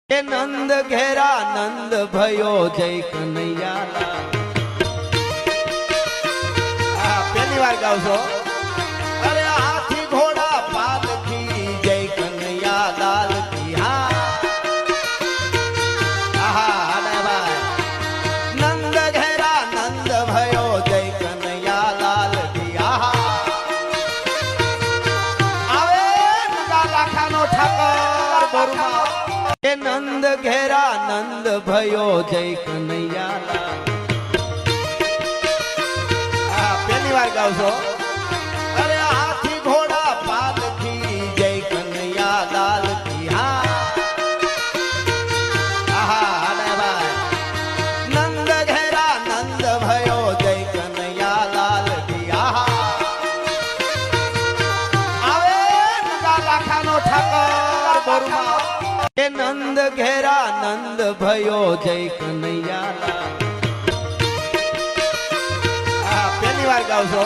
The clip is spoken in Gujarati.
કે નંદ ઘેરા નંદ ભયો જય કનૈયા પહેલી વાર ગાવશો અરે હાથી ઘોડા પાલખી જય કનૈયા લાલ કી નંદ ઘેરા નંદ ભયો જય કનૈયા લાલ કી આવે લાખાનો ઠાકર બોરમાં કે નંદ ઘેરા નંદ ભયો જય કનૈયા પહેલી વાર ગાવશો અરે હાથી ઘોડા પાલખી જય કનૈયા લાલ કી નંદ ઘેરા નંદ ભયો જય કનૈયા લાલ કી આવે લાખાનો ઠાકર બોરમાં કે નંદ ઘેરા નંદ ભયો જય કનૈયા પહેલી વાર ગાવશો